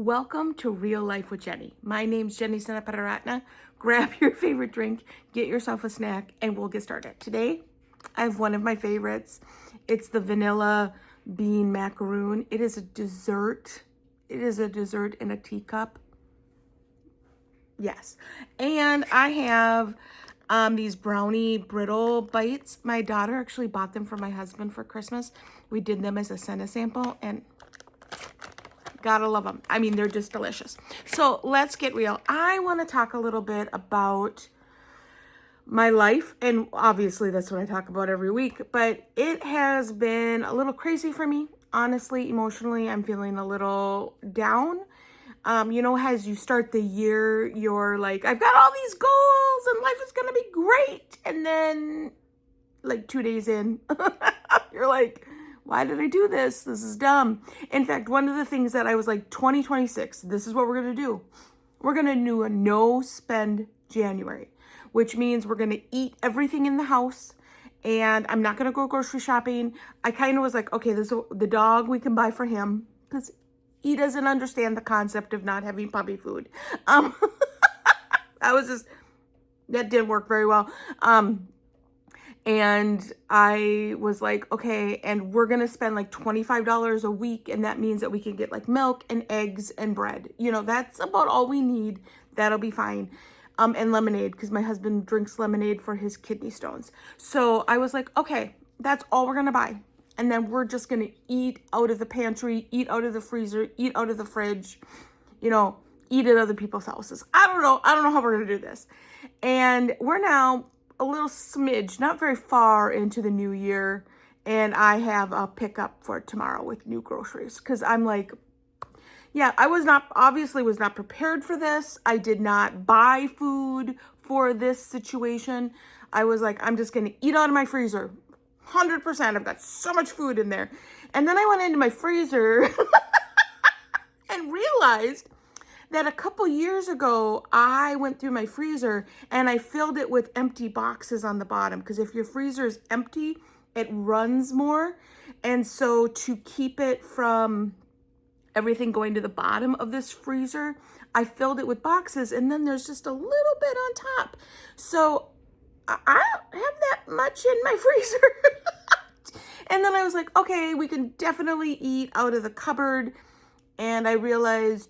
Welcome to Real Life with Jenny. My name's Jenny Senaparatna. Grab your favorite drink, get yourself a snack, and we'll get started. Today, I have one of my favorites. It's the vanilla bean macaroon. It is a dessert. It is a dessert in a teacup. Yes. And I have these brownie brittle bites. My daughter actually bought them for my husband for Christmas. We did them as a Senna sample, and gotta love them. I mean, they're just delicious. So let's get real. I want to talk a little bit about my life, and obviously that's what I talk about every week, but it has been a little crazy for me. Honestly, emotionally, I'm feeling a little down. As you start the year, you're like, I've got all these goals and life is gonna be great. And then like 2 days in, you're like, why did I do this? This is dumb. In fact, one of the things that I was like, 2026, this is what we're going to do. We're going to do a no spend January, which means we're going to eat everything in the house and I'm not going to go grocery shopping. I kind of was like, okay, this is the dog we can buy for him because he doesn't understand the concept of not having puppy food. That didn't work very well. And I was like, okay, and we're going to spend like $25 a week. And that means that we can get like milk and eggs and bread. That's about all we need. That'll be fine. And lemonade, because my husband drinks lemonade for his kidney stones. So I was like, okay, that's all we're going to buy. And then we're just going to eat out of the pantry, eat out of the freezer, eat out of the fridge, eat at other people's houses. I don't know how we're going to do this. And we're now a little smidge, not very far into the new year, and I have a pickup for tomorrow with new groceries because I'm like, yeah, I was not prepared for this. I did not buy food for this situation. I was like, I'm just gonna eat out of my freezer, 100%. I've got so much food in there. And then I went into my freezer and realized that a couple years ago, I went through my freezer and I filled it with empty boxes on the bottom. Because if your freezer is empty, it runs more. And so to keep it from everything going to the bottom of this freezer, I filled it with boxes. And then there's just a little bit on top. So I don't have that much in my freezer. And then I was like, okay, we can definitely eat out of the cupboard. And I realized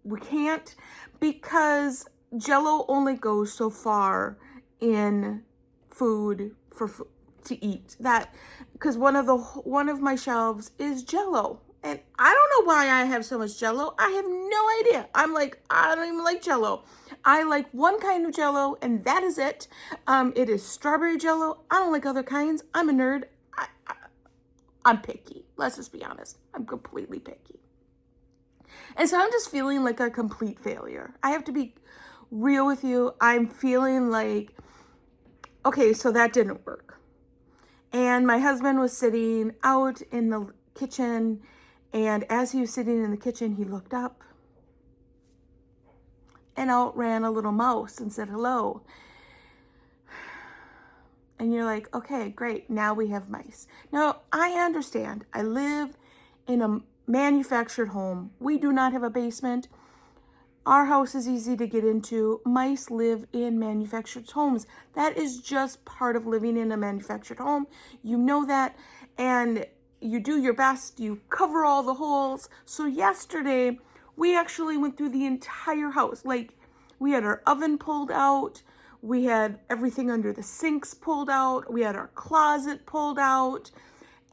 we can't, because Jell-O only goes so far in food to eat. That because one of my shelves is Jell-O, and I don't know why I have so much Jell-O. I have no idea. I'm like, I don't even like Jell-O. I like one kind of Jell-O, and that is it. It is strawberry Jell-O. I don't like other kinds. I'm a nerd. I'm picky. Let's just be honest. I'm completely picky. And so I'm just feeling like a complete failure. I have to be real with you. I'm feeling like, okay, so that didn't work. And my husband was sitting out in the kitchen. And as he was sitting in the kitchen, he looked up. And out ran a little mouse and said hello. And you're like, okay, great. Now we have mice. Now, I understand. I live in a manufactured home. We do not have a basement. Our house is easy to get into. Mice live in manufactured homes. That is just part of living in a manufactured home. You know that, and you do your best. You cover all the holes. So yesterday, we actually went through the entire house. Like, we had our oven pulled out. We had everything under the sinks pulled out. We had our closet pulled out.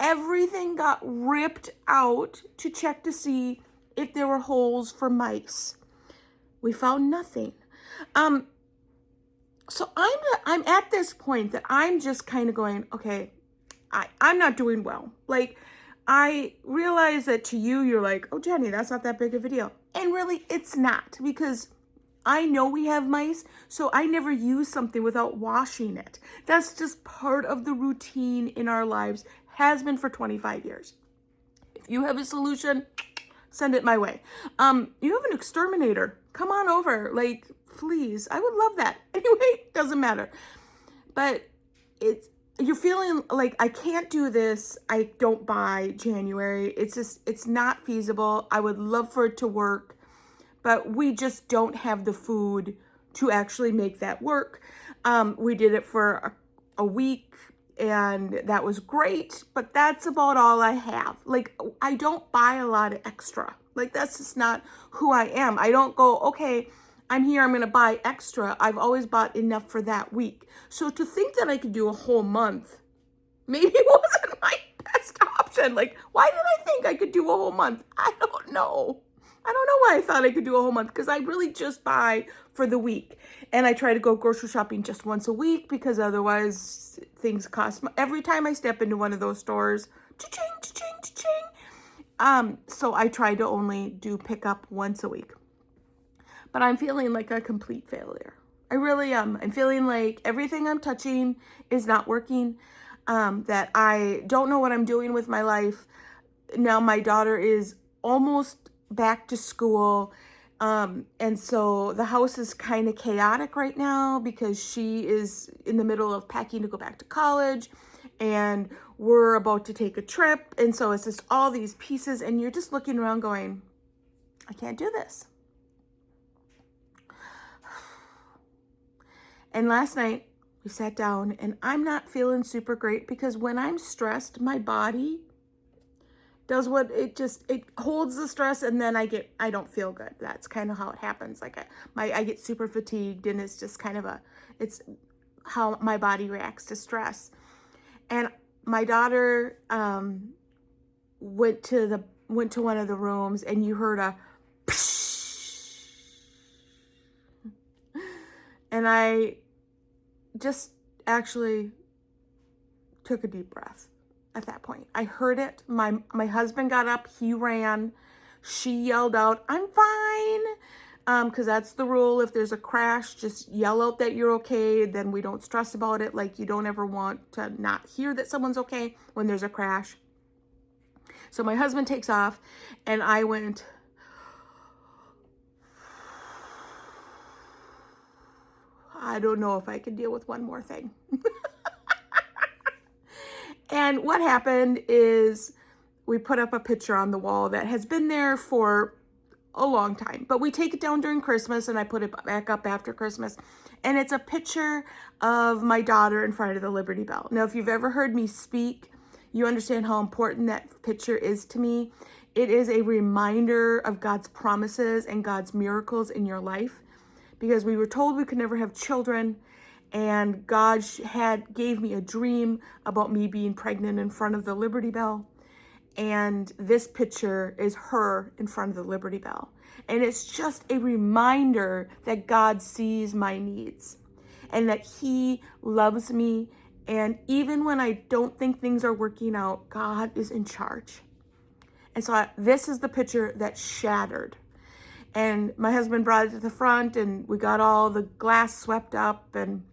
Everything got ripped out to check to see if there were holes for mice. We found nothing. So I'm at this point that I'm just kind of going, okay, I'm not doing well. Like, I realize that to you, you're like, oh, Jenny, that's not that big of a deal. And really, it's not, because I know we have mice, so I never use something without washing it. That's just part of the routine in our lives. Has been for 25 years. If you have a solution, send it my way. You have an exterminator. Come on over. Like, please. I would love that. Anyway, doesn't matter. But you're feeling like, I can't do this. I don't buy January. It's not feasible. I would love for it to work, but we just don't have the food to actually make that work. We did it for a week and that was great, but that's about all I have. Like, I don't buy a lot of extra. Like, that's just not who I am. I don't go, okay, I'm here, I'm going to buy extra. I've always bought enough for that week. So to think that I could do a whole month maybe wasn't my best option. Like, why did I think I could do a whole month? I don't know. I don't know why I thought I could do a whole month, because I really just buy for the week. And I try to go grocery shopping just once a week, because otherwise things cost every time I step into one of those stores. Cha-ching, cha-ching, cha-ching. So I try to only do pickup once a week. But I'm feeling like a complete failure. I really am. I'm feeling like everything I'm touching is not working, that I don't know what I'm doing with my life. Now my daughter is almost back to school. And so the house is kind of chaotic right now because she is in the middle of packing to go back to college and we're about to take a trip. And so it's just all these pieces and you're just looking around going, I can't do this. And last night we sat down and I'm not feeling super great because when I'm stressed, my body does what it holds the stress and then I don't feel good. That's kind of how it happens. Like I get super fatigued and it's just kind of it's how my body reacts to stress. And my daughter went to one of the rooms and you heard a psh, and I just actually took a deep breath. At that point, I heard it. My husband got up, he ran, she yelled out, I'm fine. Because that's the rule. If there's a crash, just yell out that you're okay. Then we don't stress about it. Like, you don't ever want to not hear that someone's okay when there's a crash. So my husband takes off and I went, I don't know if I can deal with one more thing. And what happened is we put up a picture on the wall that has been there for a long time, but we take it down during Christmas and I put it back up after Christmas. And it's a picture of my daughter in front of the Liberty Bell. Now, if you've ever heard me speak, you understand how important that picture is to me. It is a reminder of God's promises and God's miracles in your life, because we were told we could never have children. And God gave me a dream about me being pregnant in front of the Liberty Bell. And this picture is her in front of the Liberty Bell. And it's just a reminder that God sees my needs and that He loves me. And even when I don't think things are working out, God is in charge. And so this is the picture that shattered. And my husband brought it to the front and we got all the glass swept up, and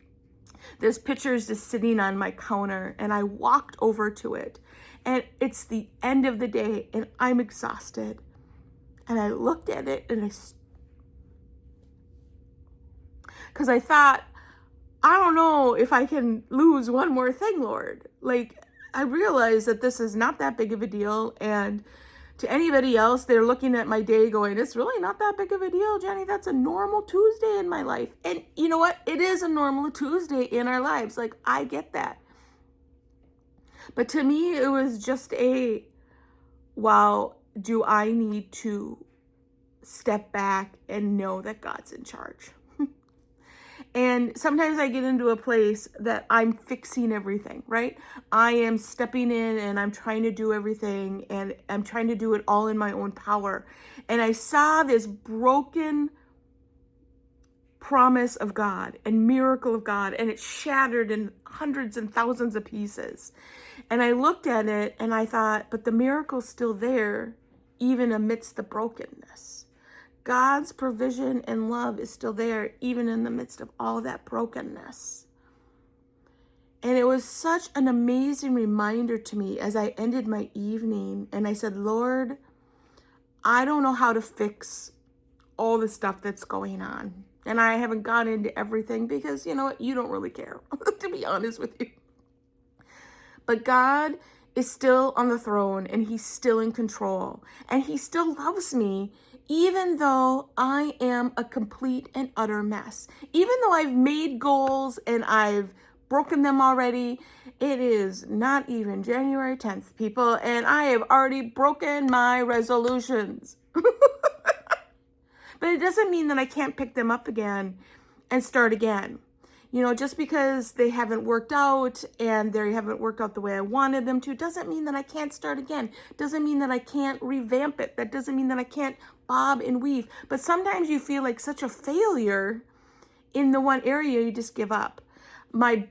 this picture is just sitting on my counter, and I walked over to it, and it's the end of the day, and I'm exhausted. And I looked at it, and because I thought, I don't know if I can lose one more thing, Lord. Like, I realized that this is not that big of a deal, and to anybody else, they're looking at my day going, it's really not that big of a deal, Jenny. That's a normal Tuesday in my life. And you know what? It is a normal Tuesday in our lives. Like, I get that. But to me, it was just wow, do I need to step back and know that God's in charge? And sometimes I get into a place that I'm fixing everything, right? I am stepping in and I'm trying to do everything and I'm trying to do it all in my own power. And I saw this broken promise of God and miracle of God, and it shattered in hundreds and thousands of pieces. And I looked at it and I thought, but the miracle's still there, even amidst the brokenness. God's provision and love is still there, even in the midst of all that brokenness. And it was such an amazing reminder to me as I ended my evening. And I said, Lord, I don't know how to fix all the stuff that's going on. And I haven't gone into everything because, you know what, you don't really care, to be honest with you. But God is still on the throne, and he's still in control, and he still loves me, even though I am a complete and utter mess. Even though I've made goals and I've broken them already. It is not even January 10th, people, and I have already broken my resolutions. But it doesn't mean that I can't pick them up again and start again. You know, just because they haven't worked out and they haven't worked out the way I wanted them to, doesn't mean that I can't start again. Doesn't mean that I can't revamp it. That doesn't mean that I can't bob and weave. But sometimes you feel like such a failure in the one area, you just give up. My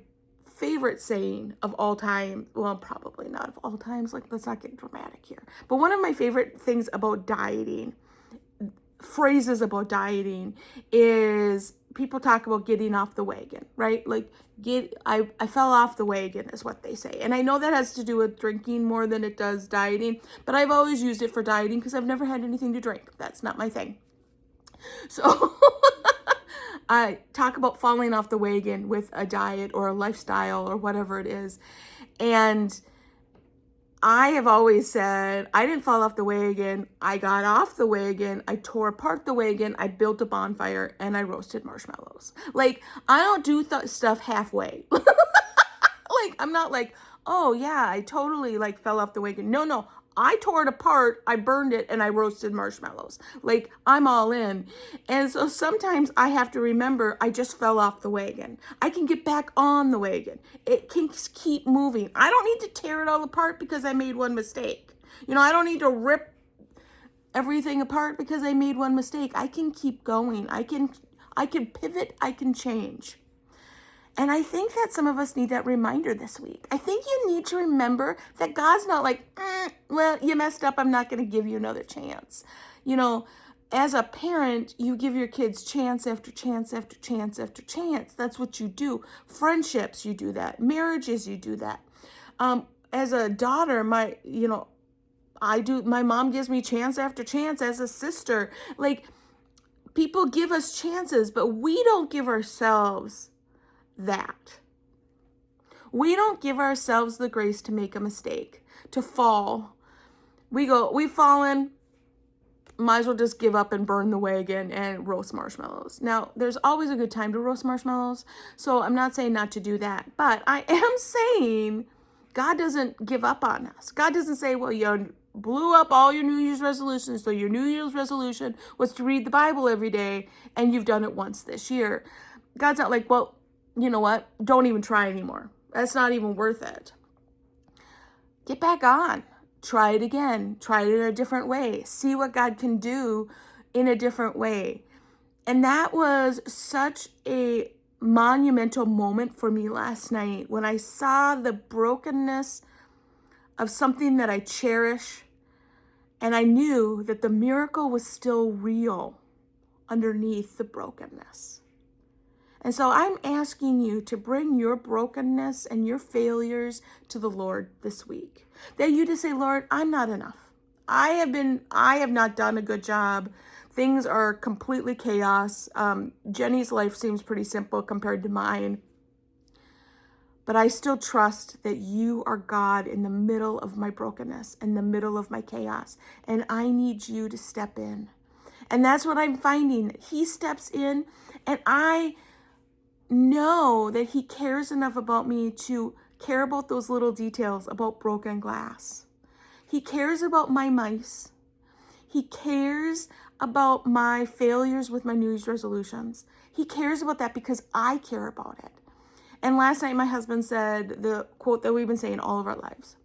favorite saying of all time, well, probably not of all times, like, let's not get dramatic here. But one of my favorite things about dieting, phrases about dieting, is people talk about getting off the wagon, right? Like, I fell off the wagon is what they say. And I know that has to do with drinking more than it does dieting, but I've always used it for dieting because I've never had anything to drink. That's not my thing. So I talk about falling off the wagon with a diet or a lifestyle or whatever it is. And I have always said, I didn't fall off the wagon. I got off the wagon. I tore apart the wagon. I built a bonfire and I roasted marshmallows. Like, I don't do stuff halfway. Like, I'm not like, oh yeah, I totally like fell off the wagon. No, I tore it apart, I burned it, and I roasted marshmallows. Like, I'm all in. And so sometimes I have to remember I just fell off the wagon. I can get back on the wagon. It can keep moving. I don't need to tear it all apart because I made one mistake. You know, I don't need to rip everything apart because I made one mistake. I can keep going. I can pivot. I can change. And I think that some of us need that reminder this week. I think you need to remember that God's not like, well, you messed up, I'm not going to give you another chance. You know, as a parent, you give your kids chance after chance after chance after chance. That's what you do. Friendships, you do that. Marriages, you do that. As a daughter, my mom gives me chance after chance. As a sister, like, people give us chances, but we don't give ourselves that. We don't give ourselves the grace to make a mistake, to fall. We've fallen, might as well just give up and burn the wagon and roast marshmallows. Now, there's always a good time to roast marshmallows, so I'm not saying not to do that, but I am saying God doesn't give up on us. God doesn't say, well, you blew up all your New Year's resolutions, so your New Year's resolution was to read the Bible every day, and you've done it once this year. God's not like, well, you know what? Don't even try anymore. That's not even worth it. Get back on. Try it again. Try it in a different way. See what God can do in a different way. And that was such a monumental moment for me last night when I saw the brokenness of something that I cherish, and I knew that the miracle was still real underneath the brokenness. And so I'm asking you to bring your brokenness and your failures to the Lord this week. That you just say, Lord, I'm not enough. I have not done a good job. Things are completely chaos. Jenny's life seems pretty simple compared to mine. But I still trust that you are God in the middle of my brokenness, in the middle of my chaos. And I need you to step in. And that's what I'm finding. He steps in, and I know that he cares enough about me to care about those little details about broken glass. He cares about my mice. He cares about my failures with my New Year's resolutions. He cares about that because I care about it. And last night my husband said the quote that we've been saying all of our lives.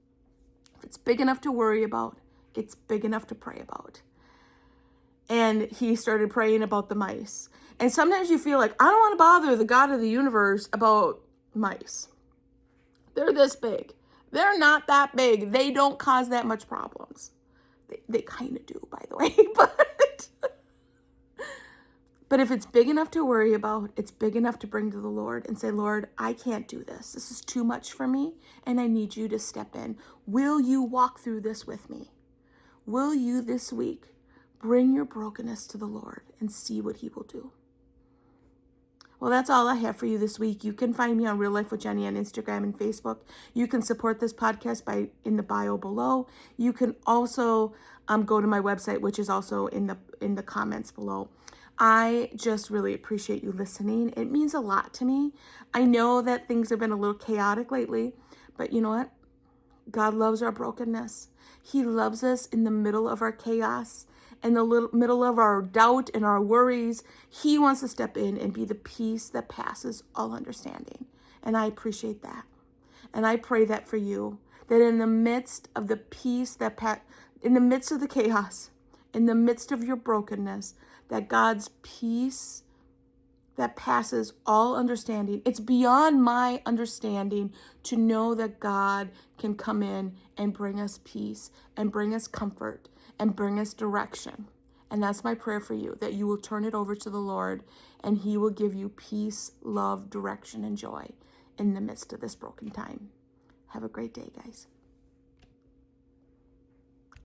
If it's big enough to worry about, it's big enough to pray about. And he started praying about the mice. And sometimes you feel like, I don't want to bother the God of the universe about mice. They're this big. They're not that big. They don't cause that much problems. They kind of do, by the way. But if it's big enough to worry about, it's big enough to bring to the Lord and say, Lord, I can't do this. This is too much for me, and I need you to step in. Will you walk through this with me? Will you this week bring your brokenness to the Lord and see what he will do? Well, that's all I have for you this week. You can find me on Real Life with Jenny on Instagram and Facebook. You can support this podcast by in the bio below. You can also go to my website, which is also in the comments below. I just really appreciate you listening. It means a lot to me. I know that things have been a little chaotic lately, but you know what? God loves our brokenness. He loves us in the middle of our chaos, in the middle of our doubt and our worries. He wants to step in and be the peace that passes all understanding. And I appreciate that. And I pray that for you, that in the midst of the peace in the midst of the chaos, in the midst of your brokenness, that God's peace that passes all understanding. It's beyond my understanding to know that God can come in and bring us peace and bring us comfort and bring us direction. And that's my prayer for you, that you will turn it over to the Lord and he will give you peace, love, direction, and joy in the midst of this broken time. Have a great day, guys.